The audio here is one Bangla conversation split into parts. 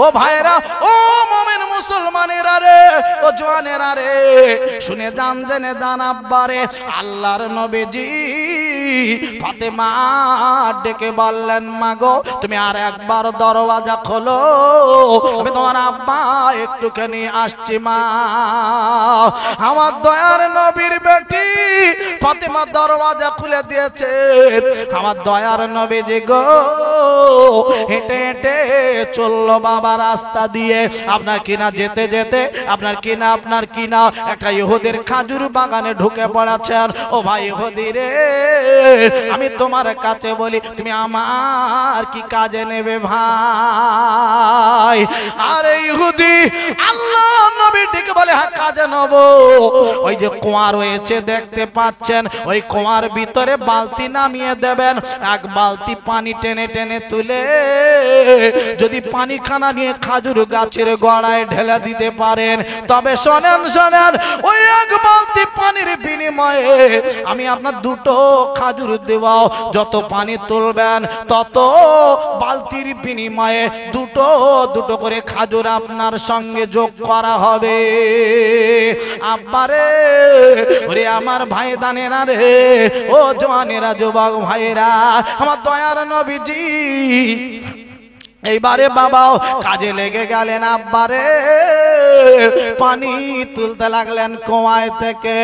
ও ভাইরা, ও মুমিন মুসলমানেরা রে, ও জওয়ানেরা রে, শুনে যান, জেনে যান আব্বারে। আল্লাহর নবীজি ফাতেমা ডেকে বললেন, মা গো তুমি আর একবার দরওয়াজা খোলো, আমি তোমার আব্বা একটুখানি আসছি মা। আমার দয়ার নবীর বেটি ফাতেমা দরওয়াজা খুলে দিয়েছে। আমার দয়ার নবীজি গো হেঁটে হেঁটে চললো বাবা রাস্তা দিয়ে। আপনার কিনা যেতে যেতে আপনার কিনা একটা ইহুদির খাজুর বাগানে ঢুকে পড়েছেন। ও ভাই ইহুদি রে, আমি তোমার কাছে বলি, তুমি আমার কি কাজে নেবে ভাই? আরে ইহুদি আল্লাহ নবী ডেকে বলে, হ্যাঁ কাজে নেব। ওই যে কুয়া রয়েছে দেখতে পাচ্ছেন, ওই কুয়ার ভিতরে বালতি নামিয়ে দেবেন। এক বালতি পানি টেনে টেনে তুলে যদি পানি খানা নিয়ে খাজুর গাছের গোড়ায় ঢেলে দিতে পারেন, তবে শোনেন শোনেন, ওই এক বালতি পানির বিনিময়ে আমি আপনার দুটো খাজুর দেব। যত পানি তুলবেন তত বালতির বিনিময়ে দুটো দুটো করে খাজুর আপনার সঙ্গে যোগ করা হবে। আব্বারে, ওরে আমার ভাই দানেরা রে, ও জওয়ানেরা, যুবক ভাইরা, আমার দয়ার নবীজি এইবারে বাবাও কাজে লেগে গেলেন। আব্বারে পানি তুলতে লাগলেন কুয়ায় থেকে।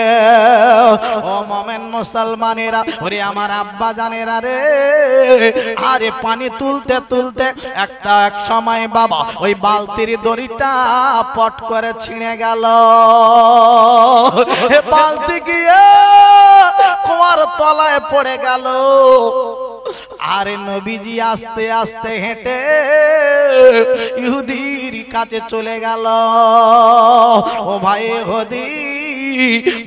ও মোমেন মুসলমানেরা, ওরে আমার আব্বা জানেরা রে, আরে পানি তুলতে তুলতে এক সময় বাবা ওই বালতির দড়িটা পট করে ছিঁড়ে গেল। বালতি গিয়ে কুয়ার তলায় পড়ে গেল। আরে নবীজি আস্তে আস্তে হেঁটে ইহুদির কাছে চলে গেল। ও ভাই ইহুদি,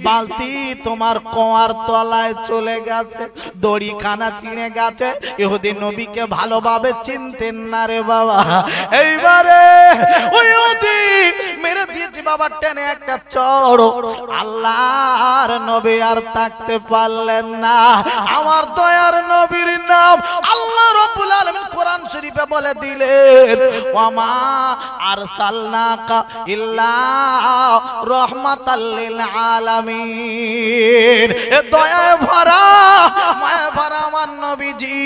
বালতি তোমার কুয়ার তলায় চলে গেছে, দড়ি খানা ছিঁড়ে গেছে। ইহুদি নবীকে ভালোভাবে চিনতেন না রে বাবা। এইবারে ওই ইহুদি মেরে দিয়েছি বাবা টেনে একটা চড়। আল্লাহর নবী আর থাকতে পারলেন না। আমার দয়ার নবীর নাম আল্লাহ রাব্বুল আলামিন কোরআন শরীফে বলে দিলেন, ওয়া মা আরসালনাকা ইল্লা রাহমাতাল লিল আলামিন। এ দয়ায় ভরা মায়া ভরা আমার নবীজি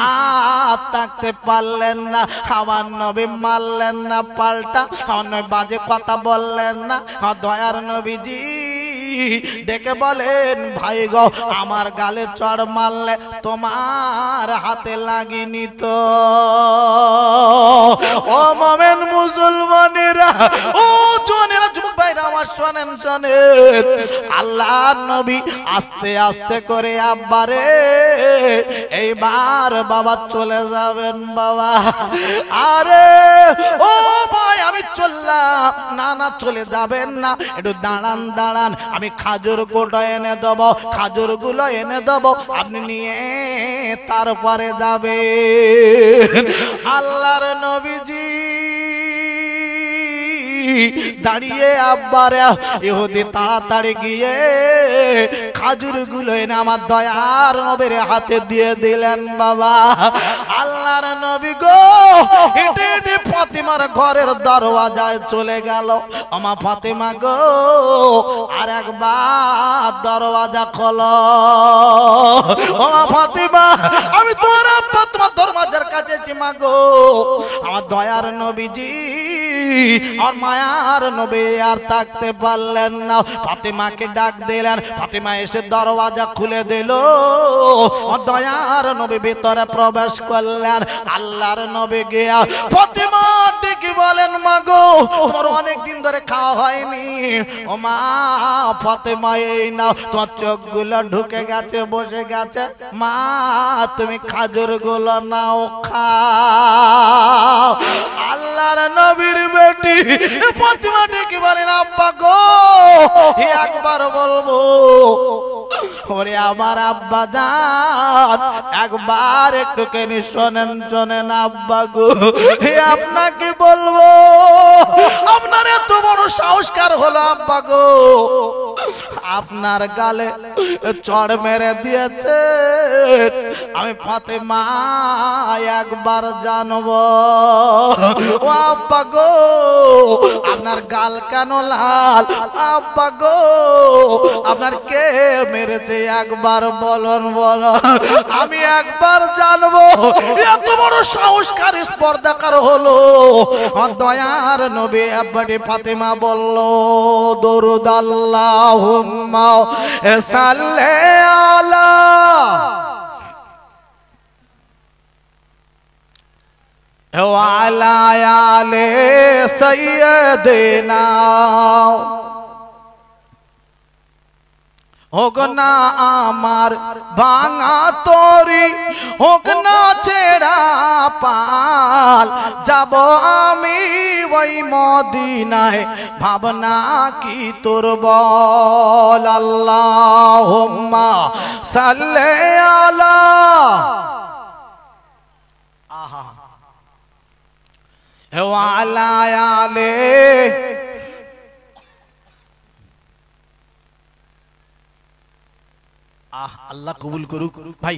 আর থাকতে পারলেন না। আমার নবী মারলেন না পাল্টা, আমার নবী বাজে কথা বললেন না। আমার দয়ার নবীজি ডেকে বলেন, ভাই গো আমার গালে চড় মারলে তোমার হাতে লাগেনি তো? ও মোমেন মুসলমানেরা, ও জওয়ানেরা, যুবক ভাইরা আমার শোনেন শোনেন, আল্লাহর নবী আস্তে আস্তে করে আব্বারে এইবার বাবা চলে যাবেন বাবা। আরে ও ভাই আমি চললাম। না না চলে যাবেন না, একটু দাঁড়ান দাঁড়ান, আমি খাজুর গুলো এনে দেবো, খাজুর গুলো এনে দেবো, আপনি নিয়ে তারপরে যাবেন। আল্লাহর নবীজি দাঁড়িয়ে আব্বারে ইহুদি তাড়াতাড়ি গিয়ে খাজুর গুলো এনে আমার দয়ার নবীর হাতে দিয়ে দিলেন বাবা। আল্লাহর নবী গো হেঁটে হেঁটে ফাতেমার ঘরের দরওয়াজায় চলে গেল। আমার ফাতেমা গো আর একবার দরওয়াজা খোলো। ও ফাতেমা, আমি তোমার আব্বা তোমার দরওয়াজার কাছে মা গো। আমার দয়ার নবীজি আর মায়ার নবী আর থাকতে পারলেন না, ফাতেমাকে ডাক দিলেন। ফাতেমা এসে দরওয়াজা খুলে দিল। দয়ার নবী ভিতরে প্রবেশ করলেন। আল্লাহর নবী গিয়া ফাতেমা ডেকে বলেন, মা গো তোমার অনেকদিন ধরে খাওয়া হয়নি। ও মা ফাতেমা, এই নাও তোমার চোখগুলো ঢুকে গেছে, বসে গেছে। মা তুমি খাজুর গুলো নাও, খাও। আল্লাহর নবীর বেটি ফাতেমা ডেকে বলেন, আব্বা গো একবার বলবো। ওরে আমার আব্বা জান, একবার একটুখানি শোনেন শোনেন আব্বা গো, আপনাকে বলবো। আপনার এত বড় সংস্কার হলো আব্বা গো, আপনার গালে চড় মেরে দিয়েছে। আমি ফাতেমা একবার জানবো। ও আব্বা গো আপনার গাল কেন লাল, আব্বা গো আপনার কে মেরেছে একবার বলুন বলুন, আমি একবার জানবো। এত বড় সাহসকার স্পর্ধাকার হলো দয়ার নবী আব্বাটি ফাতেমা বলল দরুদ আল্লাহুম্মা সাল্লি আলা ওয়ালা আলে সাইয়্যিদিনা, হোক না আমার ভাঙা তরি, হোক না ছেড়া পাল, যাব আমি ওই মদিনায়, ভাবনা কি তোর বল। আল্লাহুম্মা সাল্লি আলা, আহা ওয়ালা আলে, আল্লাহ কবুল করুক। ভাই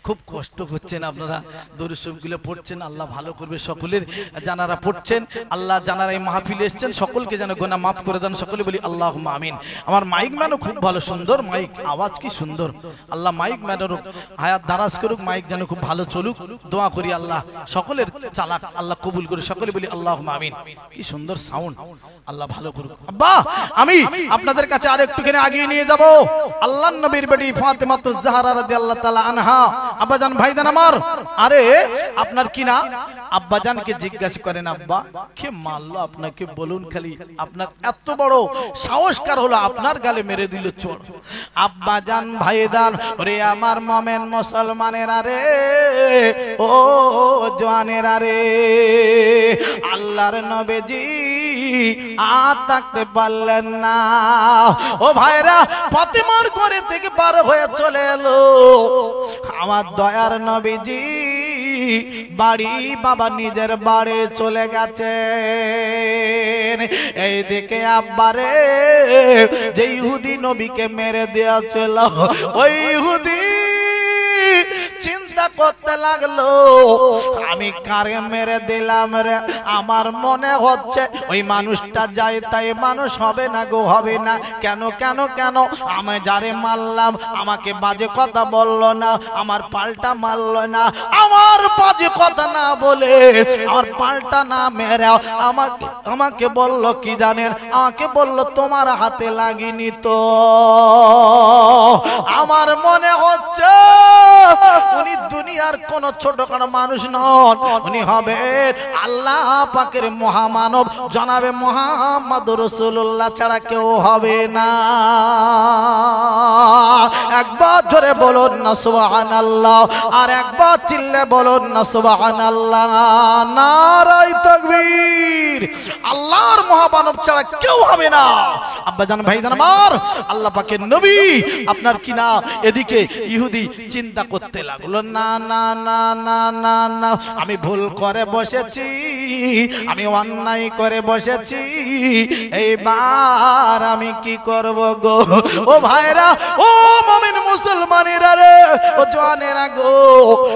খুব কষ্ট হচ্ছেন আপনারা, দরুদ শরীফ গুলো পড়ছেন, আল্লাহ ভালো করবে সকলের। জানারা পড়ছেন আল্লাহ, জানারা এই মাহফিলে এসেছেন সকলকে যেন গুনাহ মাফ করে দেন, সকলে বলি আল্লাহুম্মা আমিন। আমার মাইক ম্যানও খুব ভালো, সুন্দর মাইক, আওয়াজ কি সুন্দর। আল্লাহ মাইক ম্যানেরও হায়াত দারাজ করুক, মাইক যেন খুব ভালো চলুক। দোয়া করি আল্লাহ সকলের চালাক আল্লাহ কবুল করে, সকলে বলি আল্লাহুম্মা আমিন। কি সুন্দর সাউন্ড, আল্লাহ ভালো করুক। আব্বা আমি আপনাদের কাছে আর একটুখানি আগিয়ে নিয়ে যাব। আল্লাহর নবীর বেটি ফাতেমাতুজ জাহরা রাদিয়াল্লাহু তাআলা আনহা, আব্বাজান ভাইজান আমার, আরে আপনার কি না? আব্বাজানকে জিজ্ঞাসা করেন আব্বা কে মারলো আপনাকে, বলুন খালি, আপনার এত বড় সাহসকার হলো আপনার গালে মেরে দিল চোর। আব্বাজান ভাইজান, ওরে আমার মোমেন মুসলমানেরা রে, ও জওয়ানেরা রে, আল্লাহর নবীজি আর থাকতে পারলেন না। ও ভাইরা, ফাতেমার ঘরে থেকে পার হয়ে চলে এলো আমার দয়ার নবীজি বাড়ি, বাবা নিজের বাড়ি চলে গেছেন। এইদিকে আব্বারে যে ইহুদি নবীকে মেরে দিয়েছিল, ওই ইহুদি চিন্তা করতে লাগলো আমি কারে মেরে দিলাম রে। আমার মনে হচ্ছে ওই মানুষটা যাই তাই মানুষ হবে না গো, হবে না। কেন কেন কেন, আমি যারে মারলাম আমাকে বাজে কথা বললো না, আমার পাল্টা মারলো না, আমার বাজে কথা না বলে আমার পাল্টা না মেরে আমাকে বললো কি জানেন, আমাকে বললো তোমার হাতে লাগেনি তো। আমার মনে হচ্ছে উনি দুনিয়ার কোন ছোটখাটো মানুষ নন, উনি হবেন আল্লাহ পাকের মহামানব জনাবে মুহাম্মদুর রাসূলুল্লাহ ছাড়া কেউ হবে না। একবার জোরে বলুন না সুবহানাল্লাহ, আর একবার চিল্লে বলুন না সুবহানাল্লাহ। নারায়ে তাকবীর। আল্লাহর মহামানব ছাড়া কেউ হবে না। আব্বাজান ভাইজান আমার, আল্লাহ পাকের নবী আপনার কি না, এদিকে ইহুদি চিন্তা করতে লাগলো না না না না না না, আমি ভুল করে বসেছি, আমি অন্যায় করে বসেছি, এইবার আমি কি করব গো। ও ভাইরা, ও মুমিন মুসলমানেরা রে, ও জওয়ানেরা গো,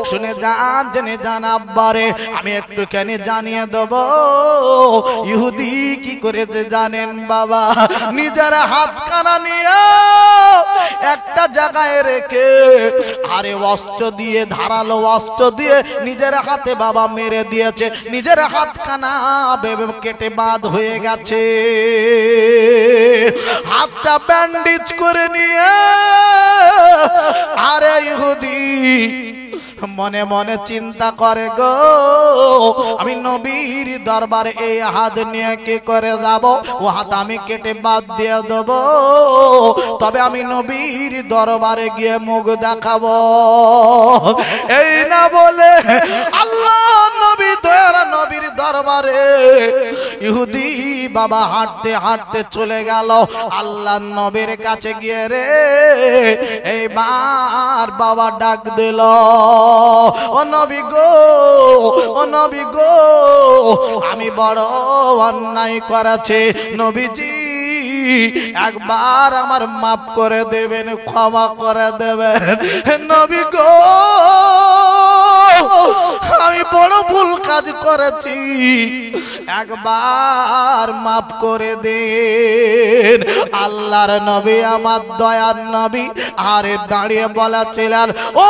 শুনে যান, জেনে যান আব্বারে আমি একটুখানি জানিয়ে দেব ইহুদি কি করেছে জানেন বাবা। নিজের হাতখানা নিয়ে একটা জায়গায় রেখে, আরে অস্ত্র দিয়ে, ধারালো অস্ত্র দিয়ে নিজের হাতে বাবা মেরে দিয়েছে, নিজের হাতখানা বেবে কেটে বাদ হয়ে গেছে। হাতটা ব্যান্ডেজ করে নিয়ে আরে ইহুদি মনে মনে চিন্তা করে গো, আমি নবীর দরবারে এই হাত নিয়ে কি করে যাব, ও হাত আমি কেটে বাদ দিয়ে দেব, তবে আমি নবীর দরবারে গিয়ে মুখ দেখাবো। এই না বলে আল্লাহ নবী দয়ার নবীর দরবারে ইহুদি বাবা হাঁটতে হাঁটতে চলে গেল আল্লাহ নবীর কাছে গিয়ে রে এইবার বাবা ডাক দিল, ও নবী গো, ও নবী গো, আমি বড় অন্যায় করেছি, নবীজি একবার আমার মাফ করে দেবেন, ক্ষমা করে দেবেন। নবী গো আমি বড় ভুল কাজ করেছি, একবার মাফ করে দেন। আল্লাহর নবী, আমার দয়ার নবী আরে দাঁড়িয়ে বলেছিলেন, ও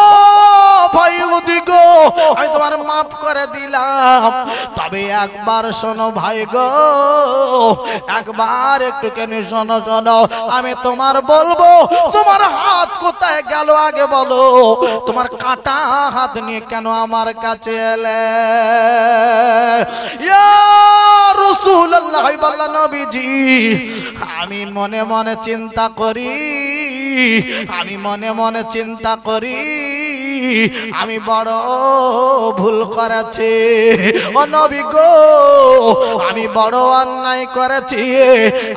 ভাই ইহুদি গো, আমি তোমার মাফ করে দিলাম, তবে একবার শোনো ভাই গো, একবার একটুখানি শোনো শোনো, আমি তোমার বলবো, তোমার হাত কোথায় গেল আগে বলো, তোমার কাটা হাত নিয়ে কেন আমার কাছে এলে? ইয়া রাসূলুল্লাহ, বললেন নবীজি, আমি মনে মনে চিন্তা করি, আমি মনে মনে চিন্তা করি, আমি বড় ভুল করেছি ও নবী গো, আমি বড় অন্যায় করেছি,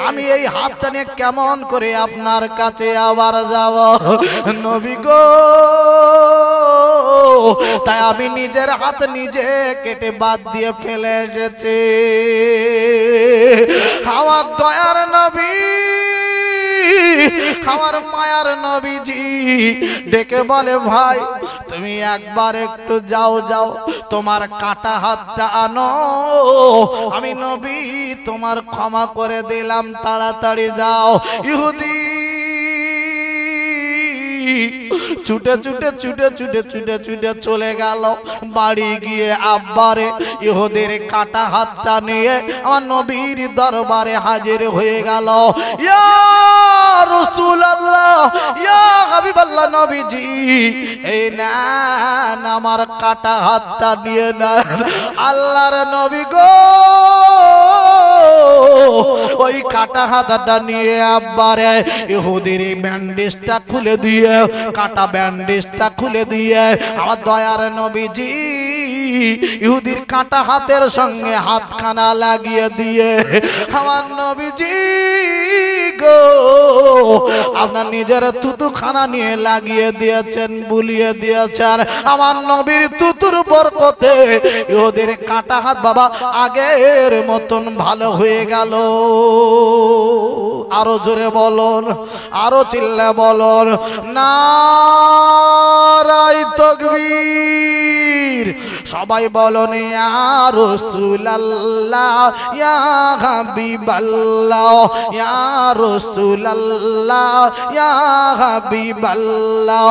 আমি এই হাতটা নিয়ে কেমন করে আপনার কাছে আবার যাব নবী গো? তাই আমি নিজের হাত নিজে কেটে বাদ দিয়ে ফেলে এসেছি। আমার দয়ার নবী, আমার মায়ার নবীজি ডেকে বলে, ভাই তুমি একবার একটু যাও, যাও তোমার কাটা হাতটা আনো, আমি নবী তোমার ক্ষমা করে দিলাম, তাড়াতাড়ি যাও। ইহুদি ছুটে ছুটে ছুটে ছুটে ছুটে ছুটে চলে গেল বাড়ি, গিয়ে আব্বারে ইহুদির কাটা হাতটা নিয়ে আমার নবীর দরবারে হাজির হয়ে গেল। ইয়া রাসূলুল্লাহ, ইয়া হাবিবাল্লাহ, নবীজি এই নেন আমার কাটা হাতটা নিয়ে নেন। আল্লাহর নবী গো, ওই কাটা হাতটা নিয়ে আব্বারে ইহুদির ব্যান্ডেজটা খুলে দিয়ে, কাটা ব্যান্ডেজটা খুলে দিয়ে আমার দয়ার নবীজি ইহুদির কাটা হাতের সঙ্গে হাতখানা লাগিয়ে দিয়ে আমার নবীজি গো আপনার নিজের থুতুখানা নিয়ে লাগিয়ে দিয়েছেন, বুলিয়ে দিয়েছেন। আমার নবীর থুতুর বরকতে ইহুদির কাটা হাত বাবা আগের মতন ভালো হয়ে গেল। আরো জোরে বলুন, আরো চিল্লা বলুন, নারায়ে তাকবীর। সবাই বলুন, ইয়া রাসূলুল্লাহ, ইয়া হাবিবাল্লাহ, ইয়া রাসূলুল্লাহ, ইয়া হাবিবাল্লাহ।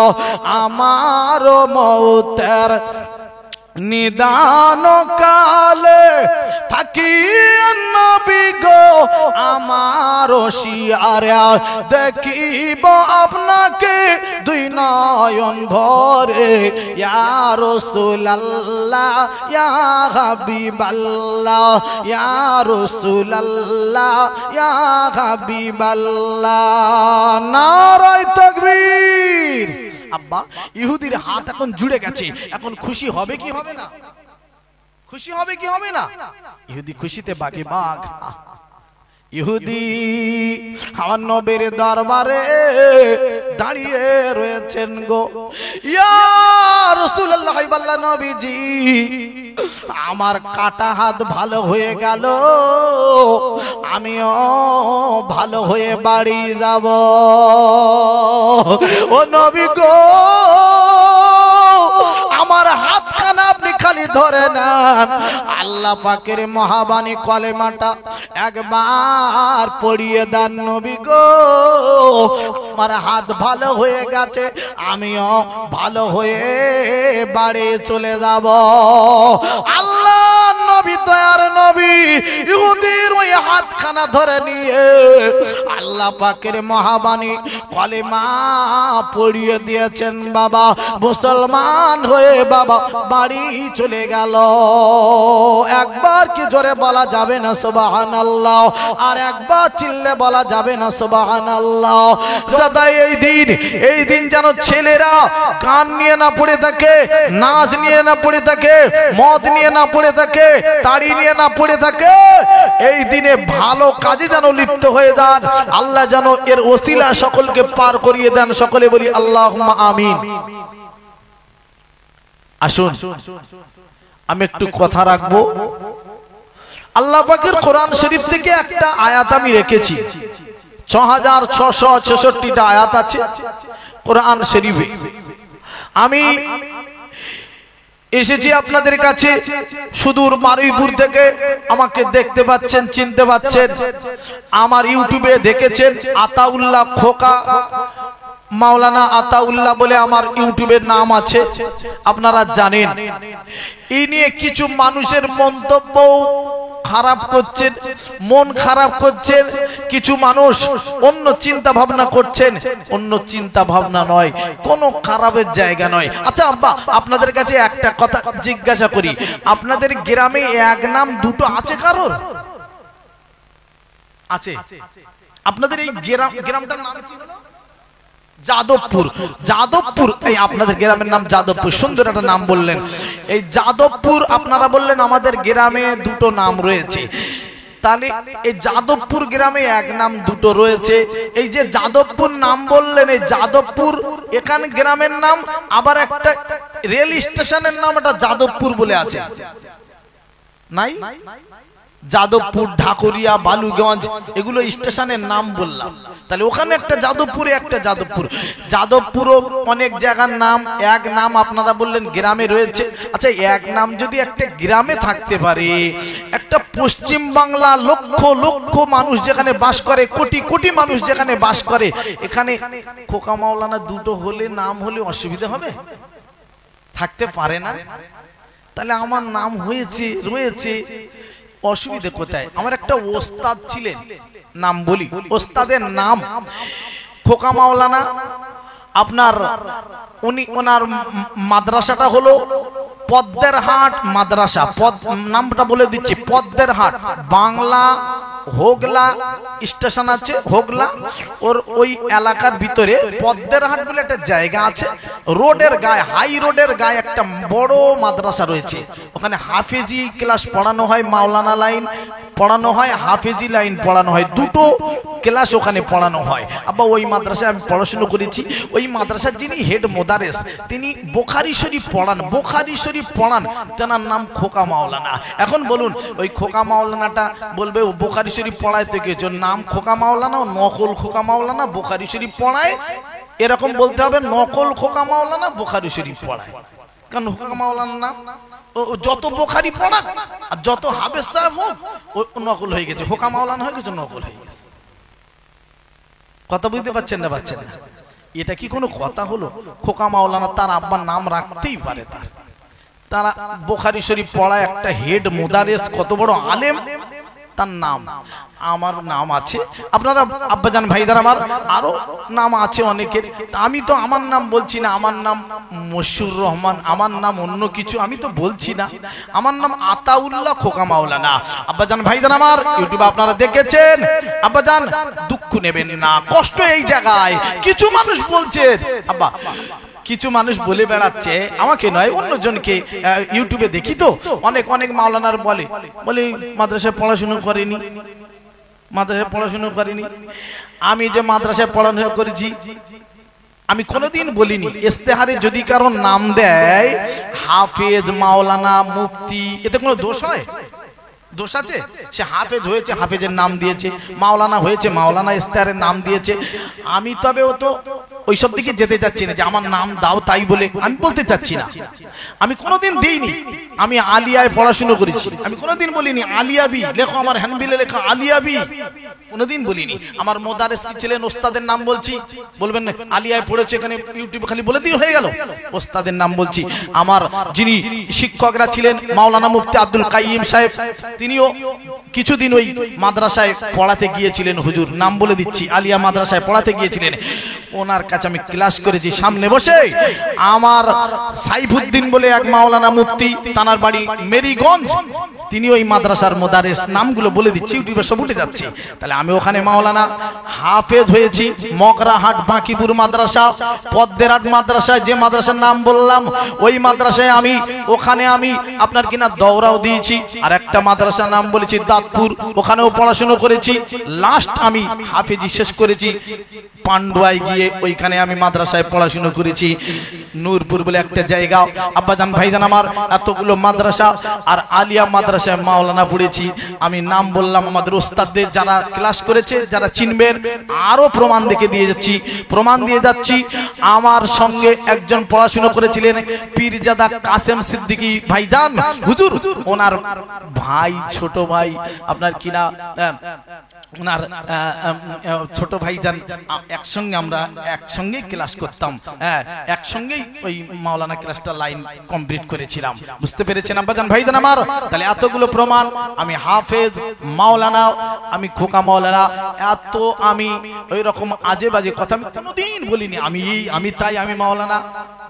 আমার মৌতের নিদান কালে থাকি নবী গো, আমার শিয়ারে দেখিব আপনাকে দুই নয়ন ভরে। ইয়া রাসূলুল্লাহ, ইয়া হাবিবাল্লাহ, ইয়া রাসূলুল্লাহ, ইয়া হাবিবাল্লাহ। নারায়ে তাকবীর। আব্বা, ইহুদির হাত এখন জুড়ে গেছে, এখন খুশি হবে কি হবে না? খুশি হবে কি হবে না? ইহুদি খুশিতে বাগে বাগ। ইহুদি আমার নবীর দরবারে দাঁড়িয়ে রয়েছেন গো। ইয়া রাসূলুল্লাহ, বললেন নবীজি আমার কাটা হাত ভালো হয়ে গেল, আমিও ভালো হয়ে বাড়ি যাব। ও নবী গো, আমার হাতখানা আপনি খালি ধরে নেন, আল্লাহ পাকের মহাবাণী কলেমাটা একবার পড়িয়ে দেন নবী গো। আমার হাত ভালো হয়ে গেছে, আমিও ভালো হয়ে বাড়ি চলে যাব। আল্লাহ নবী, দয়ার নবী ইহুদির ওই হাতখানা ধরে নিয়ে আল্লাহ পাকের মহাবাণী কলেমা পড়িয়ে দিয়েছেন। বাবা মুসলমান হয়ে বাবা বাড়ি চলে গেল। একবার কি জোরে বলা যাবে না সুবহানাল্লাহ? আর একবার চিল্লে বলা যাবে না সুবহানাল্লাহ? সদা এই দিন যেন ছেলেরা গান নিয়ে না পড়ে থাকে, নাচ নিয়ে না পড়ে থাকে, মদ নিয়ে না পড়ে থাকে, তাড়ি নিয়ে না পড়ে থাকে। এই দিনে ভালো কাজে যেন লিপ্ত হয়ে যান, আল্লাহ যেন এর ওসিলা সকলকে পার করিয়ে দেন। সকলে বলি আল্লাহুম্মা আমিন। আসুন আমি একটু কথা রাখবো। আল্লাহ পাকের কোরআন শরীফ থেকে একটা আয়াত আমি রেখেছি, 6666টা আয়াত আছে কোরআন শরীফে। আমি এসেছি আপনাদের কাছে সুদূর মারুইপুর থেকে। আমাকে দেখতে পাচ্ছেন, চিনতে পাচ্ছেন, আমার ইউটিউবে দেখেছেন আতাউল্লাহ খোকা, মাওলানা আতাউল্লাহ বলে আমার ইউটিউবের নাম আছে, আপনারা জানেন। এই নিয়ে কিছু মানুষের মন্তব্য খারাপ করছেন, মন খারাপ করছেন, কিছু মানুষ অন্য চিন্তা ভাবনা করছেন। অন্য চিন্তা ভাবনা নয়, কোনো খারাপের জায়গা নয়। আচ্ছা আব্বা, আপনাদের কাছে একটা কথা জিজ্ঞাসা করি, আপনাদের গ্রামে এক নাম দুটো আছে কারোর? আছে? আপনাদের এই গ্রামটার নাম কি হলো? যাদবপুর। যাদবপুর, এই আপনাদের গ্রামের নাম যাদবপুর, সুন্দর একটা নাম বললেন। এই যাদবপুর আপনারা বললেন আমাদের গ্রামে দুটো নাম রয়েছে, তাহলে এই যাদবপুর গ্রামে এক নাম দুটো রয়েছে। এই যে যাদবপুর নাম বললেন, এই যাদবপুর এখানে গ্রামের নাম, আবার একটা রেল স্টেশনের নাম এটা যাদবপুর বলে আছে, নাই? যাদবপুর, ঢাকুরিয়া, বালুগঞ্জ, এগুলো স্টেশনের নাম বললাম। তাহলে ওখানে একটা যাদবপুরে একটা যাদবপুর। যাদবপুরও অনেক জায়গার নাম, এক নাম আপনারা বললেন গ্রামে রয়েছে। আচ্ছা, এক নাম যদি একটা গ্রামে থাকতে পারে, একটা পশ্চিম বাংলা লক্ষ লক্ষ মানুষ যেখানে বাস করে, কোটি কোটি মানুষ যেখানে বাস করে, এখানে খোকা মাওলানা দুটো হলে নাম হলে অসুবিধা হবে? থাকতে পারে না? তাহলে আমার নাম হয়েছে, রয়েছে, অসুবিধা কোথায়? আমার একটা ওস্তাদ ছিলেন, নাম বলি, ওস্তাদের নাম খোকা মাওলানা। আপনার ওনার মাদ্রাসাটা হলো পদ্মের হাট মাদ্রাসা। নামটা বলে দিচ্ছি, পদ্মের হাট, বাংলা হোগলা স্টেশন আছে, হোগলা, ওর ওই এলাকার ভিতরে পদ্মের হাট বলে একটা জায়গা আছে। রোডের গায়ে, হাই রোডের গায়ে একটা বড় মাদ্রাসা রয়েছে। ওখানে হাফেজি ক্লাস পড়ানো হয়, মাওলানা লাইন পড়ানো হয়, হাফেজি লাইন পড়ানো হয়, দুটো ক্লাস ওখানে পড়ানো হয়। আব্বা, ওই মাদ্রাসায় আমি পড়াশুনো করেছি। ওই মাদ্রাসার যিনি হেড মোদারেস, তিনি বুখারী শরীফ পড়ান, বুখারী শরীফ পড়ান, তেনার নাম খোকা মাওলানা। এখন বলুন, ওই খোকা মাওলানাটা বলবে ও বুখারী শরীফ পড়ায় তো কিছু, নাম খোকা মাওলানা, নকল খোকা মাওলানা, বুখারী শরীফ পড়ায়, এরকম বলতে হবে, নকল খোকা মাওলানা বুখারী শরীফ পড়ায়। কারণ খোকা মাওলানা নাম যত বুখারী পড়াক আর যত হাফেজ সাহেব হোক, ও নকল হয়ে গেছে, খোকা মাওলানা হয়ে গেছে, নকল হয়ে গেছে। কথা বুঝতে পারছেন না? পাচ্ছেন না? এটা কি কোনো কথা হলো? খোকা মাওলানা তার আব্বার নাম রাখতেই পারে, তারা বুখারী শরীফ পড়ায় একটা হেড মুদারেস, কত বড় আলেম, তার নাম। আমার নাম আছে, আপনারা আব্বাজান ভাইদার আমার আরো নাম আছে অনেকের। আমি তো আমার নাম বলছি না, আমার নাম মশিউর রহমান, আমার নাম অন্য কিছু আমি তো বলছি না। আমার নাম আতাউল্লাহ খোকা মাওলানা। আব্বাজান ভাইদার আমার ইউটিউবে আপনারা দেখেছেন। আব্বাজান দুঃখ নেবেন না, কষ্ট এই জায়গায়। কিছু মানুষ বলছে, আব্বা কিছু মানুষ বলে বেড়াচ্ছে, আমাকে নয় অন্যজনকে, ইউটিউবে দেখি তো অনেক অনেক মাওলানার বলে মাদ্রাসায় পড়াশুনো করেনি, মাদ্রাসায় পড়াশুনো করেনি। আমি যে মাদ্রাসায় পড়াশোনা করেছি, আমি কোনোদিন বলিনি। ইস্তেহারে যদি কারো নাম দেয় হাফেজ, মাওলানা, মুফতি, এতে কোনো দোষ হয়? দোষ আছে? সে হাফেজ হয়েছে, হাফেজের নাম দিয়েছে, মাওলানা হয়েছে, মাওলানা ইস্তেহারের নাম দিয়েছে। আমি তবে ও তো ওইসব দিকে যেতে চাচ্ছি না যে আমার নাম দাও তাই বলে, আমি বলতে চাচ্ছি না। আমি কোনোদিন দিইনি। আমি আলিয়ায় পড়াশুনো করেছি, আমি কোনোদিন বলিনি আলিয়াবি লেখো, আমার হ্যান্ডবিলে লেখা আলিয়াবি, কোনোদিন বলিনি। আমার মোদারেস কি ছিলেন, ওস্তাদের নাম বলছি, বলবেন না আলিয়ায় পড়েছে, এখানে ইউটিউবে খালি বলে দিয়ে হয়ে গেল। ওস্তাদের নাম বলছি। আমার যিনি শিক্ষকরা ছিলেন মাওলানা মুফতি আব্দুল কাইয়িম সাহেব, তিনিও কিছুদিন ওই মাদ্রাসায় পড়াতে গিয়েছিলেন, হুজুর নাম বলে দিচ্ছি, আলিয়া মাদ্রাসায় পড়াতে গিয়েছিলেন। ওনার কাছে আমি ক্লাস করেছি সামনে বসে। আমার সাইফুদ্দিন বলে এক মাওলানা মুফতি, তানার বাড়ি মেরিগঞ্জ, তিনি ওই মাদ্রাসার মোদারেস। নামগুলো বলে দিচ্ছি, ইউটিউবে সব উঠে যাচ্ছে। তাহলে আমি ওখানে মাওলানা হাফেজ হয়েছি। মগরাহাট বাঁকিপুর মাদ্রাসা, পদ্মের হাট মাদ্রাসায়, যে মাদ্রাসার নাম বললাম ওই মাদ্রাসায় আমি, ওখানে আমি আপনার কিনা দৌড়াও দিয়েছি। আর একটা মাদ্রাসার নাম বলেছি দাঁতপুর, ওখানেও পড়াশোনা করেছি। লাস্ট আমি হাফেজি শেষ করেছি পান্ডুয়ায় গিয়ে, ওইখানে আমি মাদ্রাসায় পড়াশোনা করেছি। নূরপুর বলে একটা জায়গা। আব্বাজান ভাইজান আমার, এতগুলো মাদ্রাসা আর আলিয়া মাদ্রাসায় মাওলানা পড়েছি। আমি নাম বললাম আমাদের ওস্তাদদের, যারা ক্লাস করেছে, যারা চিনবেন, আরো প্রমাণ দেখে দিয়ে যাচ্ছি। আমার সঙ্গে একজন পড়াশোনা করেছিলেন পীরজাদা কাসেম সিদ্দিকী ভাইজান হুজুর, ওনার ভাই, ছোট ভাই, আপনার কিনা ওনার ছোট ভাইজান, একসঙ্গে আমরা একসঙ্গেই ক্লাস করতাম, একসঙ্গেই ওই মাওলানা ক্লাসটা লাইন কমপ্লিট করেছিলাম। বুঝতে পেরেছেন আব্বাজান ভাইজান আমার? তাহলে এতগুলো প্রমাণ, আমি হাফেজ মাওলানা, আমি খোকা মাওলানা, এত আমি ওই রকম আজে বাজে কথা আমি কোনোদিন বলিনি। আমি তাই আমি মাওলানা,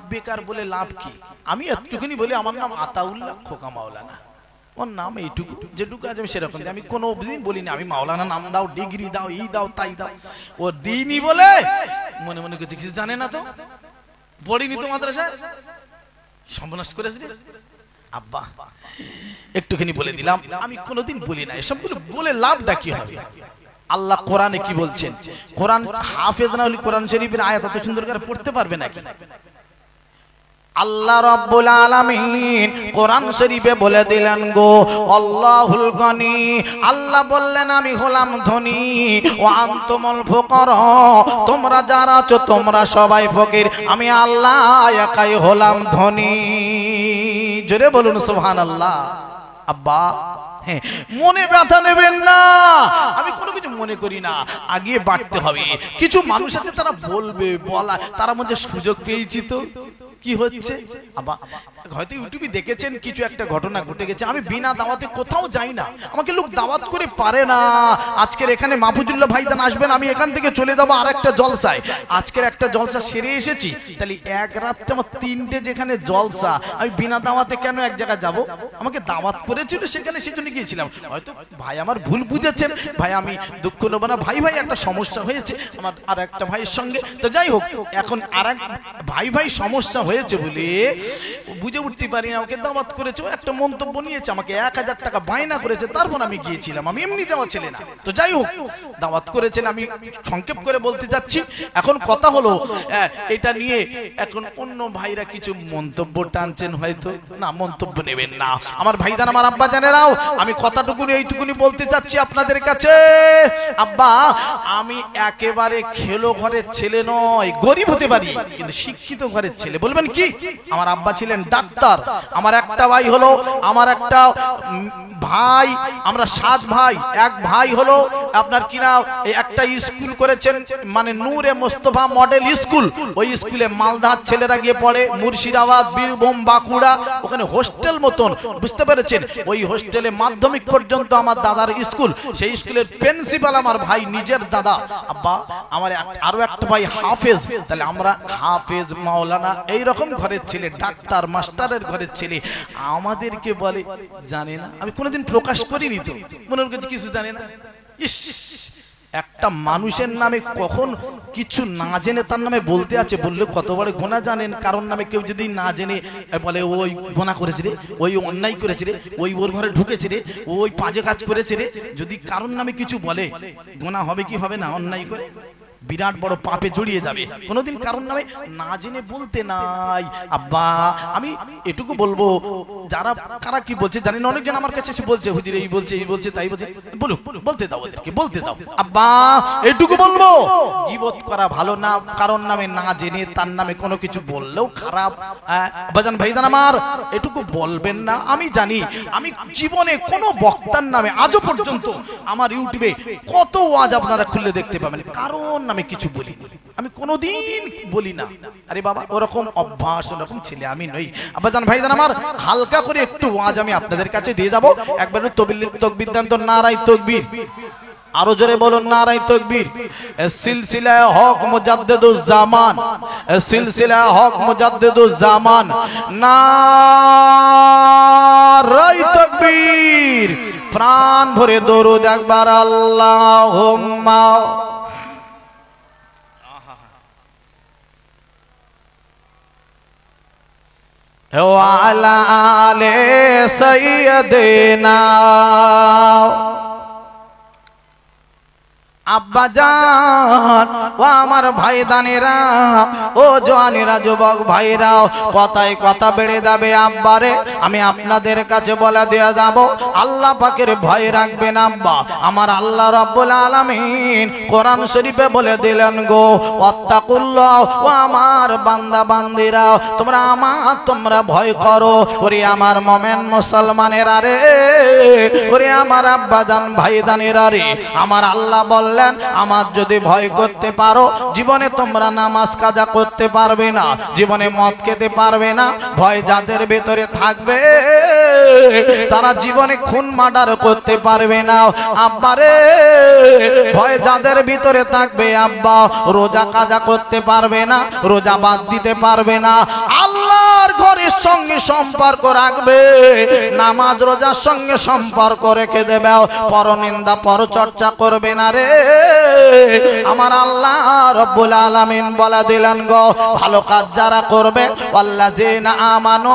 বেকার বলে লাভ কি? আমি একটুখানি বলি আমার নাম আতাউল্লাহ খোকা মাওলানা, ওর নাম এইটুকু, যেটুকু আছে আমি সেরকম। আমি কোনো দিন বলিনি আমি মাওলানা নাম দাও, ডিগ্রি দাও, এই দাও তাই দাও। ও দিনই বলে মনে মনে করছে কিছু জানে না, তো পড়িনি তো মাদ্রাসায়, সর্বনাশ করেছে রে আব্বা। একটুখানি বলে দিলাম, আমি কোনোদিন বলি না এসবগুলো, বলে লাভটা কি হবে? আল্লাহ কোরআনে কি বলছেন? কোরআন হাফেজ না হলে কোরআন শরীফের আয়াত এত সুন্দর করে পড়তে পারবে নাকি? আল্লাহ রাব্বুল আলামিন কোরআন শরীফে বলে দিলেন গো, আল্লাহুল গনি, আল্লাহ বললেন আমি হলাম ধনী, ও আনতুমুল ফুকারা, তোমরা যারা আছো তোমরা সবাই ফকির, আমি আল্লাহ একাই হলাম ধনী। জোরে বলুন সুবহানাল্লাহ। আব্বা মনে ব্যথা নেবেন না, আমি কোনো কিছু মনে করি না, আগে বাড়তে হবে। কিছু মানুষ আছে তারা বলবে, বলা, তার মধ্যে সুযোগ পেয়েছি তো কি হচ্ছে। আবার হয়তো ইউটিউবে দেখেছেন কিছু একটা ঘটনা ঘটে গেছে, আমি বিনা দাওয়াতে কোথাও যাই না, আমাকে লোক দাওয়াত করে পারে না। আজকের এখানে মাহফুজুল্লাহ ভাইজান আসবেন, আমি এখান থেকে চলে যাবো আর একটা জলসায়, আজকের একটা জলসা সেরে এসেছি, তাহলে এক রাতটা আমার 3টে যেখানে জলসা, আমি বিনা দাওয়াতে কেন এক জায়গায় যাব? আমাকে দাওয়াত করেছিল সেখানে, সেজন্য গিয়েছিলাম। হয়তো ভাই আমার ভুল বুঝেছেন, ভাই আমি দুঃখ নেব না, ভাই একটা সমস্যা হয়েছে আমার আর একটা ভাইয়ের সঙ্গে, তো যাই হোক, এখন আর এক ভাই সমস্যা হয়েছে বলে বুঝে উঠতে পারি না, ওকে দাওয়াত করেছে, ও একটা মন্তব্য নিয়েছে, আমাকে 1000 টাকা বায়না করেছে, তারপর আমি গিয়েছিলাম, আমি এমনি যাওয়া ছেলে না। তো যাই হোক, দাওয়াত করেছেন, আমি সংক্ষেপ করে বলতে যাচ্ছি। এখন কথা হলো এটা নিয়ে, এখন অন্য ভাইরা কিছু মন্তব্য টানছেন, হয়তো না, মন্তব্য নেবেন না আমার ভাইজান, আমার আব্বা জানেরাও, আমি কথাটুকুনি এইটুকুনি বলতে চাচ্ছি আপনাদের কাছে। আব্বা, আমি একেবারে খেলো ঘরের ছেলে নয়, গরিব হতে পারি কিন্তু শিক্ষিত ঘরের ছেলে। বলবেন কি? আমার আব্বা ছিলেন ডাক্তার, আমার একটা ভাই হলো, আমার একটা ভাই, আমরা 7 ভাই, এক ভাই হলো আপনার কিনা একটা স্কুল করেছেন, মানে নূরে মোস্তফা মডেল স্কুল, ওই স্কুলে মালদার ছেলেরা গিয়ে পড়ে, মুর্শিদাবাদ, বীরভূম, বাঁকুড়া, ওখানে হোস্টেল মতন, বুঝতে পেরেছেন? ওই হোস্টেলে মাধ্যমিক পর্যন্ত আমার দাদার স্কুল, সেই স্কুলের প্রিন্সিপাল আমার ভাই নিজের দাদা। আব্বা, আমার আরো একটা ভাই হাফেজ, তাহলে আমরা হাফেজ মাওলানা এইরকম ঘরের ছেলে, ডাক্তার মাস্টারের ঘরের ছেলে। আমাদেরকে বলে জানে না, আমি কোনোদিন প্রকাশ করিনি, তো মনে করছি কিছু জানে না। ইস, একটা মানুষের নামে কখন কিছু না জেনে তার নামে বলতে আছে, বললে কত বড় গুনাহ জানেন? কারণ নামে কেউ যদি না জেনে বলে ওই গুনাহ করেছে রে, ওই অন্যায় করেছে রে, ওই ওর ঘরে ঢুকেছে রে, ওই বাজে কাজ করেছে রে, যদি কারণ নামে কিছু বলে, গুনাহ হবে কি হবে না? অন্যায় করে বিরাট বড় পাপে জড়িয়ে যাবে। কোনোদিন কারণ নামে না জেনে বলতে নাই। আব্বা, আমি এটুকু বলবো, যারা কারা কি বলছে জানেন, অনেকজন আমার কাছে এসে বলছে হুজুর এই বলছে, এই বলছে, তাই বলছে, বলুক, বলতে দাও ওদেরকে, বলতে দাও। আব্বা, এটুকু বলবো, গীবত করা ভালো না, কারণ নামে না জেনে তার নামে কোনো কিছু বললেও খারাপ। বাজান ভাইজান আমার, এটুকু বলবেন না। আমি জানি, আমি জীবনে কোনো বক্তার নামে আজও পর্যন্ত আমার ইউটিউবে কত ওয়াজ আপনারা খুলে দেখতে পাবেন, কারণ আমি কিছু বলিনি, আমি কোনোদিন বলি না। আরে বাবা, ওরকম অভ্যাস, ওরকম ছেলে আমি নই। আব্বাজান ভাইজান আমার, হালকা করে একটু ওয়াজ আমি আপনাদের কাছে দিয়ে যাব। একবার তকবীর দেন তো, নারায়ে তাকবীর, আরো জোরে বলুন নারায়ে তাকবীর। সিলসিলা হক মুজাদ্দিদুজ জামান, সিলসিলা হক মুজাদ্দিদুজ জামান, নারায়ে তাকবীর। প্রাণ ভরে দরুদ একবার আল্লাহুম্মা ওয়ালা আলে সাইয়্যিদিনা। আব্বা জান ও আমার ভাইদানেরা, ও জওয়ানেরা, যুবক ভাইরাও, কথায় কথা বেড়ে যাবে। আব্বারে আমি আপনাদের কাছে বলে দিয়ে যাব, আল্লাহ পাকের ভয় রাখবেন আব্বা। আমার আল্লাহ রাব্বুল আলামিন কোরআন শরীফে বলে দিলেন গো, ওয়াত্তাকুল্লাহ, ও আমার বান্দা বান্দিরা, তোমরা ভয় করো। ওরে আমার মুমিন মুসলমানেরা রে, ওরে আমার আব্বা জান ভাইদানেরা রে, আমার আল্লাহ বললেন আমার যদি ভয় করতে পারো, জীবনে তোমরা নামাজ কাজা করতে পারবে না, জীবনে মদ খেতে পারবে না। ভয় যাদের ভেতরে থাকবে তারা জীবনে খুন মার্ডার করতে পারবে না। আব্বারে ভয় যাদের ভিতরে থাকবে আব্বা, রোজা কাজা করতে পারবে না, রোজা বাদ দিতে পারবে না, আল্লাহর ঘরের সঙ্গে সম্পর্ক রাখবে, নামাজ রোজার সঙ্গে সম্পর্ক রেখে দেবে, পরনিন্দা পরচর্চা করবে না রে। আমার আল্লাহ রব্বুল আলামিন বলে দিলেন গো, ভালো কাজ যারা করবে, ওয়াল্লাযিনা আমানু,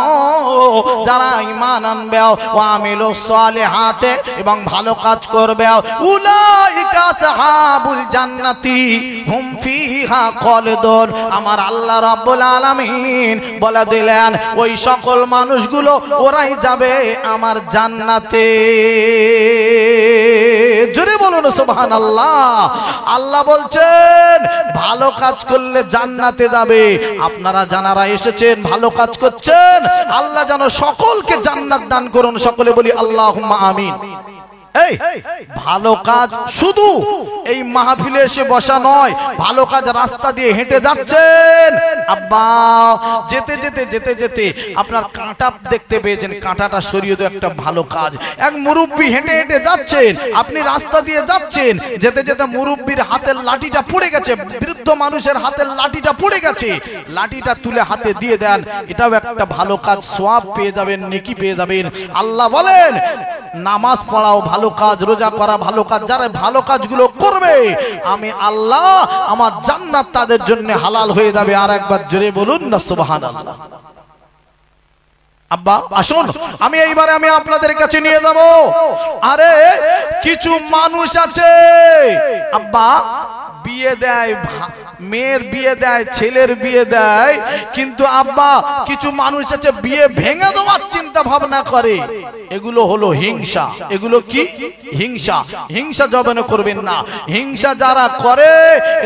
যারা ঈমান আনবে, ওয়া আমিলুস সালিহাতে, এবং ভালো কাজ করবে, উলাইকা আসহাবুল জান্নাতি হুম ফিহা খালিদুন। আমার আল্লাহ রাব্বুল আলামিন বলে দিলেন ওই সকল মানুষগুলো ওরাই যাবে আমার জান্নাতে। জোরে বলুন সুবহানাল্লাহ। আল্লাহ বলছেন ভালো কাজ করলে জান্নাতে যাবে। আপনারা যারা এসেছেন ভালো কাজ করছেন, আল্লাহ যেন সকলকে জান্নাত দান করুন। সকলে বলি আল্লাহুম্মা আমিন। এই ভালো কাজ শুধু এই মাহফিলে এসে বসা নয়, ভালো কাজ রাস্তা দিয়ে হেঁটে যাচ্ছেন আব্বা, যেতে যেতে যেতে যেতে আপনার কাঁটা দেখতে পেয়েছেন, কাঁটাটা সরিয়ে দেওয়া একটা ভালো কাজ। এক মুরব্বী হেঁটে হেঁটে যাচ্ছেন, আপনি রাস্তা দিয়ে যাচ্ছেন, যেতে যেতে মুরব্বীর হাতের লাঠিটা পড়ে গেছে, বৃদ্ধ মানুষের হাতের লাঠিটা পড়ে গেছে, লাঠিটা তুলে হাতে দিয়ে দেন, এটাও একটা ভালো কাজ, সওয়াব পেয়ে যাবেন, নেকি পেয়ে যাবেন। আল্লাহ বলেন নামাজ পড়াও ভালো কাজ, রোজা করা ভালো কাজ, যারা ভালো কাজগুলো করবে আমি আল্লাহ আমার জান্নাত তাদের জন্য হালাল হয়ে যাবে। আর একবার জোরে বলুন না সুবহানাল্লাহ। আব্বা আসুন আমি এইবারে আমি আপনাদের কাছে নিয়ে যাব। আরে কিছু মানুষ আছে আব্বা বিয়ে দেয়, মেয়ের বিয়ে দেয়, ছেলের বিয়ে দেয়, কিন্তু আব্বা কিছু মানুষ আছে বিয়ে ভেঙে দেওয়ার চিন্তা ভাবনা করে। এগুলো হলো হিংসা। এগুলো কি? হিংসা। হিংসা জবানে করবেন না। হিংসা যারা করে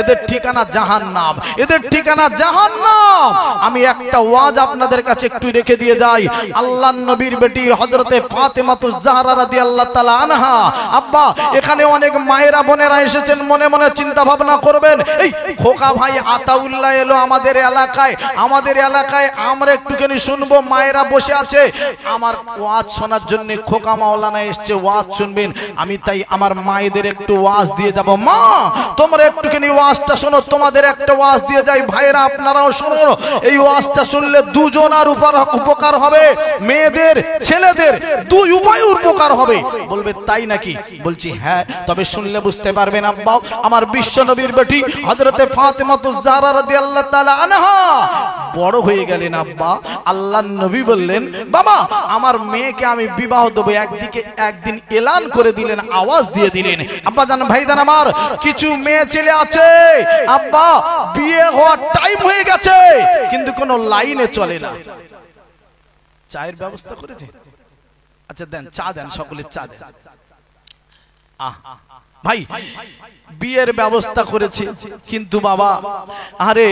এদের ঠিকানা জাহান্নাম, এদের ঠিকানা জাহান্নাম। আমি একটা ওয়াজ আপনাদের কাছে একটু রেখে দিয়ে যাই। আল্লাহর নবীর বেটি হযরতে ফাতেমাতুজ জাহরা রাদিয়াল্লাহু তাআলা আনহা। আব্বা এখানে অনেক মায়েরা বোনেরা এসেছেন, মনে মনে চিন্তা ভাবনা করবেন, এই খোকা ভাই আতাউল্লাহ এলো আমাদের এলাকায়, আমাদের এলাকায় আমরা একটুখানি শুনবো, মায়েরা বসে আছে, আমার ওয়াজ শোনার জন্য খোকা মাওলানা এসছে, ওয়াজ শুনবেন। আমি তাই আমার মায়েদের একটু ওয়াজ দিয়ে যাব। মা তোমরা একটুখানি ওয়াজটা শোনো, তোমাদের একটা ওয়াজ দিয়ে যাই। ভাইরা আপনারাও শোনো, এই ওয়াজটা শুনলে দুজনার উপকার হবে, মেয়েদের ছেলেদের দুই উভয় উপকার হবে। বলবে তাই নাকি? বলছি হ্যাঁ, তবে শুনলে বুঝতে পারবেন। আব্বা আমার বিশ্ব নবীর বেটি হযরতে ফাতেমাতুজ জাহরা রাদিয়াল্লাহু তাআলা আনহা বড় হয়ে গেলেন। আব্বা আল্লাহর নবী বললেন বাবা আমার মেয়েকে আমি বিবাহ দেব। একদিন এলান করে দিলেন, আওয়াজ দিয়ে দিলেন। আব্বা জান ভাইজান আমার, কিছু মেয়ে ছেলে আছে আব্বা বিয়ে হওয়ার টাইম হয়ে গেছে কিন্তু কোনো লাইনে চলে না। চায়ের ব্যবস্থা করেছে? আচ্ছা দেন, চা দেন, সকলে চা দেন। ভাই বিয়ের ব্যবস্থা করেছে কিন্তু বাবা আরে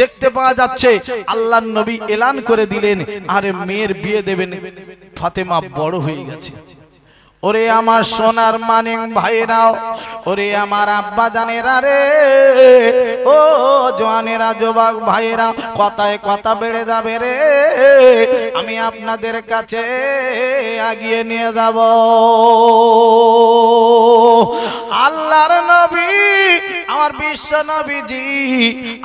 দেখতে পাওয়া যাচ্ছে আল্লাহর নবী এলান করে দিলেন আরে মেয়ের বিয়ে দেবেন, ফাতেমা বড় হয়ে গেছে। ওরে আমার সোনার মানিক ভাইরাও, ওরে আমার আব্বা জানেরা রে, ও জওয়ানেরা যুবক ভাইরা, কথায় কথা বেড়ে যাবে রে। আমি আপনাদের কাছে এগিয়ে নিয়ে যাব। আল্লাহর নবী আমার বিশ্ব নবীজি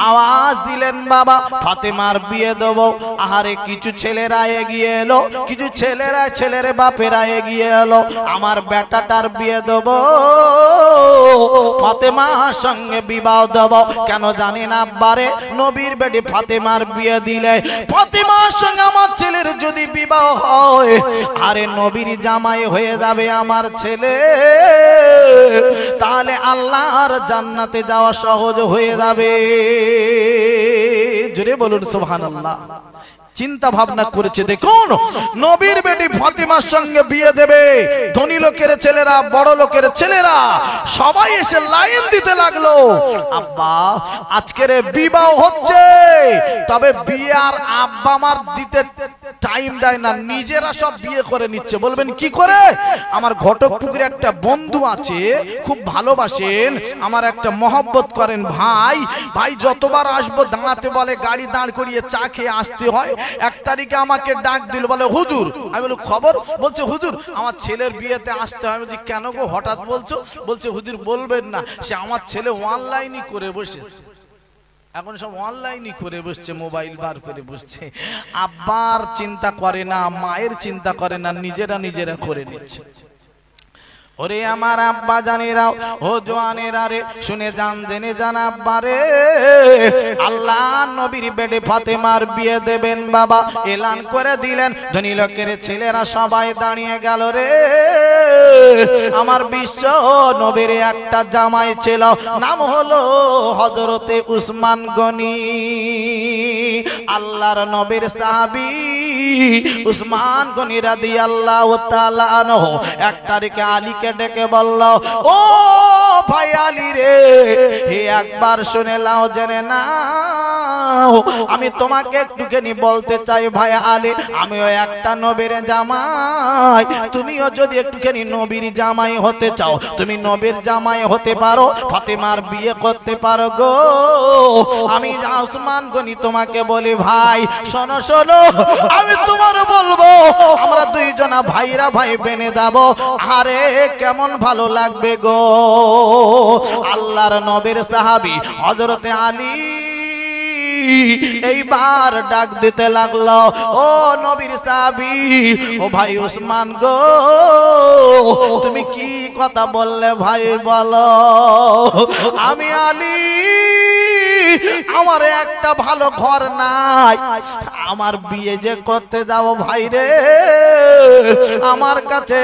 আওয়াজ দিলেন বাবা ফাতেমার বিয়ে দেব। আহারে কিছু ছেলেরা এগিয়ে এলো, কিছু ছেলের বাপেরা এগিয়ে এলো, আমার বেটাটার বিয়ে দেব, ফাতেমার সঙ্গে বিবাহ দেব। কেন জানেন আব্বারে? নবীর বেটি ফাতেমার বিয়ে দিলে ফাতেমার সঙ্গে আমার ছেলের যদি বিবাহ হয়, আরে নবীর জামাই হয়ে যাবে আমার ছেলে। তাহলে আল্লাহর জান্নাতে যাওয়া সহজ হয়ে যাবে। জোরে বলুন সুবহানাল্লাহ। চিন্তা ভাবনা করেছে, দেখুন নবীর বেটি ফাতিমার সঙ্গে বিয়ে দেবে, ধনী লোকের ছেলেরা, বড় লোকের ছেলেরা সবাই এসে লাইন দিতে লাগলো। আব্বা আজকের বিবাহ হচ্ছে, তবে বিয়ে আর আব্বা আমার দিতে টাইম দেয় না, নিজেরা সব বিয়ে করে নিচ্ছে। বলবেন কি করে? আমার ঘটকপুকুরে একটা বন্ধু আছে, খুব ভালোবাসেন, আমার একটা মহব্বত করেন ভাই। ভাই যতবার আসবো দাঁড়াতে বলে, গাড়ি দাঁড় করিয়ে চা খেয়ে আসতে হয়। এক তারিখে আমাকে ডাক দিল, বলে হুজুর। আমি বলি খবর? বলছে হুজুর আমার ছেলের বিয়েতে আসতে হয়। আমি বলছি কেন গো হঠাৎ বলছো? বলছে হুজুর বলবেন না, সে আমার ছেলে অনলাইনই করে বসেছে, এখন সব অনলাইনই করে বসছে, মোবাইল বার করে বসছে। আব্বার চিন্তা করে না, মায়ের চিন্তা করে না, নিজেরা করে নিচ্ছে। ওরে আমার আব্বা জানেরা, ও জওয়ানেরা রে, শুনে যান জেনে যান আব্বা রে, আল্লাহ নবীর বেটে ফাতেমার বিয়ে দেবেন বাবা এলান করে দিলেন। ধনী লোকের ছেলেরা সবাই দাঁড়িয়ে গেল রে। আমার বিশ্ব নবীর একটা জামাই ছিল, নাম হলো হযরতে উসমান গনি। আল্লাহর নবীর সাহাবী উসমান গনি রাদিয়াল্লাহু তাআলা আনহু এক তারিখে আলীকে ডেকে বলল, ও ভাই আলী রে, হে একবার শুনে লাও, জেনে নাও, আমি তোমাকে একটুখানি বলতে চাই ভাই আলী, আমিও একটা নবীর জামাই, তুমিও যদি একটুখানি নবীর জামাই হতে চাও, তুমি নবীর জামাই হতে পারো, ফাতেমার বিয়ে করতে পারো গো। আমি উসমান গনি তোমাকে বলি ভাই শোনো শোনো, আমি তোমার বলবো, আমরা দুইজনা ভাইরা ভাই বেনে দেব, আরে কেমন ভালো লাগবে গো। আল্লাহর নবীর সাহাবী হযরতে আলী এইবার ডাক দিতে লাগলো, ও নবীর সাহাবী, ও ভাই উসমান গো, তুমি কি কথা বললে ভাই বলো। আমি আলী, আমার একটা ভালো ঘর নাই, আমার বিয়ে যে করতে যাবো ভাই রে, আমার কাছে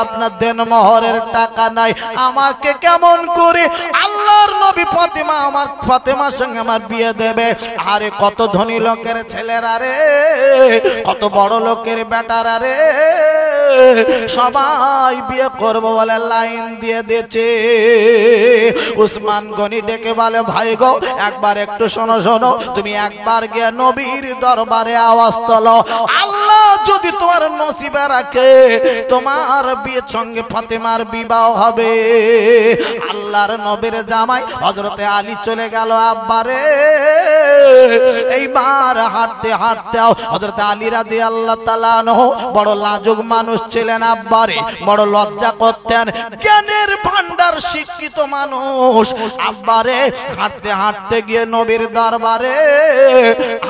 আপনার দেনমোহরের টাকা নাই, আমাকে কেমন করে আল্লাহর নবী ফাতেমা, আমার ফাতেমার সঙ্গে আমার বিয়ে দেবে। আরে কত ধনী লোকের ছেলেরা রে, কত বড় লোকের বেটারা রে, সবাই বিয়ে করবো বলে লাইন দিয়ে দিয়েছে। উসমান গনি ডেকে বলে, ভাই গো একবার একটু শোনো শোনো, তুমি একবার গিয়ে নবীর দরবারে আওয়াজ তোলো, আল্লাহ যদি তোমার নসিবে রাখে তোমার বিয়ের সঙ্গে ফাতেমার বিবাহ হবে। আল্লাহর নবীর জামাই হযরতে আলী চলে গেল আব্বারে। এইবার হাঁটতে হাঁটতে হযরতে আলী রাদিয়াল্লাহু তাআলা আনহু বড় লাজুক মানুষ ছিলেন আব্বারে, বড় লজ্জা করতেন, জ্ঞানের ভান্ডার শিক্ষিত মানুষ আব্বারে। হাঁটতে হাঁটতে গিয়ে নবীর দরবারে,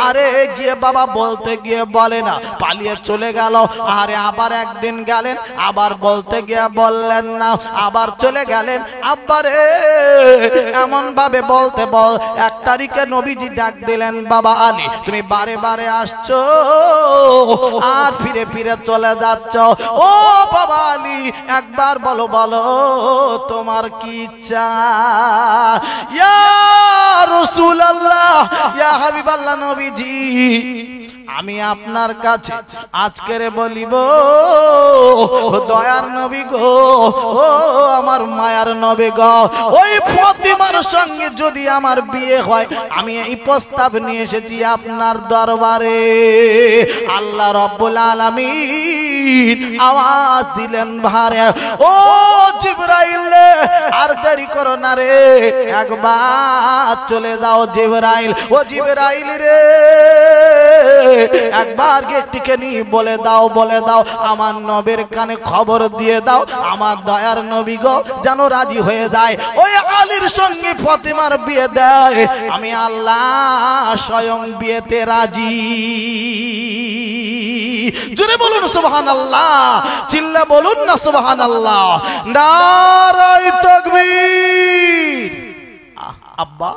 আরে গিয়ে বাবা বলতে গিয়ে বলে না, পালিয়ে চলে গেল। আরে আবার একদিন গেলেন, আবার বলতে গিয়ে বললেন না, আবার চলে গেলেন আব্বারে। এমন ভাবে বলতে বল এক তারিখে নবীজি ডাক দিলেন, বাবা আলী তুমি বারে বারে আসছো আর ফিরে ফিরে চলে যাচ্ছ, ও বাবা আলী একবার বলো বলো তোমার কি ইচ্ছা। ইয়া রাসূলুল্লাহ, ইয়া হাবিবাল্লাহ নবীজি, আমি আপনার কাছে আজকের বলিব, দয়ার নবী গো, ও আমার মায়ার নবী গো, ওই ফাতেমার সঙ্গে যদি আমার বিয়ে হয়, আমি এই প্রস্তাব নিয়ে এসেছি আপনার দরবারে। আল্লাহ রাব্বুল আলামিন আওয়াজ দিলেন ভারে, ও জিবরাইল আর দেরি করো না রে, একবার চলে যাও জিবরাইল, ও জিবরাইল রে একবার গেটটিকে নিয়ে বলে দাও আমার নবীর কানে খবর দিয়ে দাও, আমার দয়ার নবী গো যেন রাজি হয়ে যায়, ওই আলীর সঙ্গে ফাতেমার বিয়ে দেয়, আমি আল্লাহ স্বয়ং বিয়েতে রাজি। জোরে বলুন সুবহানাল্লাহ, চিল্লা বলুন না সুবহানাল্লাহ, নারায়ে তাকবীর। আব্বা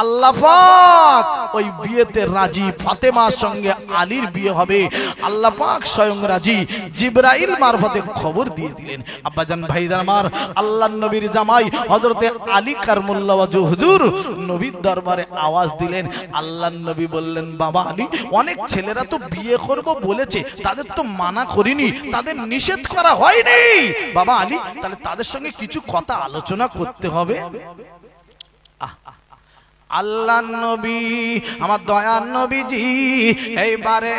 আল্লাহ পাক ওই বিয়েতে রাজি, ফাতেমার সঙ্গে আলীর বিয়ে হবে, আল্লাহ পাক স্বয়ং রাজি। জিবরাইল মারফতে খবর দিয়ে দিলেন। আব্বাজান ভাইজান আমার, আল্লাহর নবীর জামাই হযরতে আলী কারমুল্লাহ ওয়াজহু হুজুর নবীর দরবারে আওয়াজ দিলেন। আল্লাহর নবী বললেন, বাবা আলী, অনেক ছেলেরা তো বিয়ে করব বলেছে, তাদের তো মানা করিনি, তাদের নিষেধ করা হয়নি। বাবা আলী, তাহলে তাদের সঙ্গে কিছু কথা আলোচনা করতে হবে। আল্লাহ নবী, আমার দয়ার নবীজি এইবারে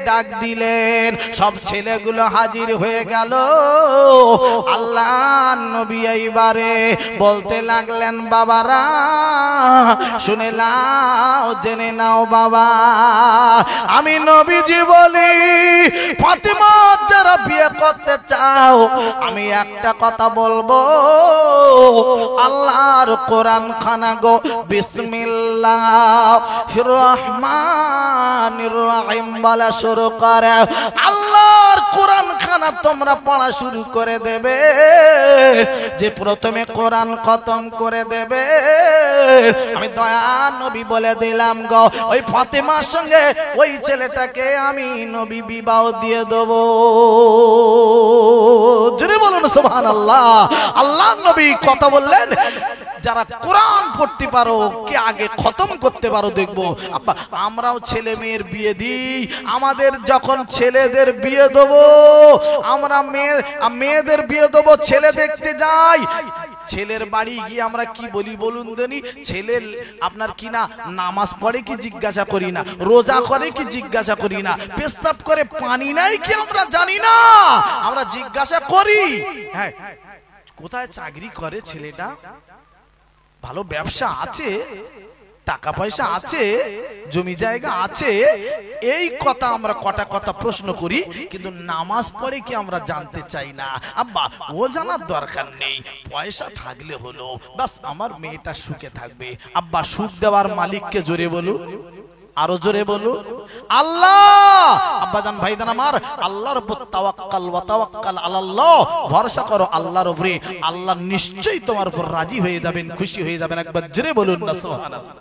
ডাক দিলেন, সব ছেলেগুলো হাজির হয়ে গেল। আল্লাহ নবী এইবারে বলতে লাগলেন, বাবারা শুনে নাও, জেনে নাও বাবা, আমি নবীজি বলি, ফাতেমা যারা বিয়ে করতে চাও, আমি একটা কথা বলবো, আল্লাহর কোরআন খানা গো বিসমিল্লাহির রহমানির রহিম বলা শুরু করে। আল্লাহর কোরআন খানা তোমরা পড়া শুরু করে দেবে, যে প্রথমে কোরআন খতম করে দেবে, আমি দয়া নবী বলে দিলাম গো, ওই ফাতেমার সঙ্গে ওই ছেলেটাকে আমি নবী বিবাহ দিয়ে দেবো। জোরে বলুন সুবহানাল্লাহ। আল্লাহ নবী কথা বললেন, যারা কোরআন পড়তে পারো কে আগে খতম করতে পারো দেখবো। আব্বা, আমরাও ছেলে মেয়ের বিয়ে দিই, আমাদের যখন ছেলেদের বিয়ে দেবো, আমরা মেয়েদের বিয়ে দেবো, ছেলে দেখতে যাই, ছেলের বাড়ি গিয়ে আমরা কি বলি বলুন দেনি? ছেলে আপনার কি না নামাজ পড়ে কি জিজ্ঞাসা করি না, রোজা করে কি জিজ্ঞাসা করি না, পেশাব করে পানি নাই কি আমরা জানি না, আমরা জিজ্ঞাসা করি। হ্যাঁ, কোথায় চাকরি করে ছেলেটা, ভালো ব্যবসা আছে, টাকা পয়সা আছে, জমি জায়গা আছে, এই কথা আমরা কটা কথা প্রশ্ন করি, কিন্তু নামাজ পড়ে কি আমরা জানতে চাই না। আব্বা, ও জানার দরকার নেই, পয়সা থাকলে হলো, বাস আমার মেয়েটা সুখে থাকবে। আব্বা, সুখ দেওয়ার মালিককে জোরে বলু, আরো জোরে বলু, আল্লাহ। আব্বাজান ভাইজান আমার, আল্লাহর উপর তাওয়াক্কাল ওয়া তাওয়াক্কাল আলাল্লাহ, ভরসা করো আল্লাহর উপরে, আল্লাহ নিশ্চয়ই তোমার উপর রাজি হয়ে যাবেন, খুশি হয়ে যাবেন। একবার জোরে বলুন না সুবহানাল্লাহ।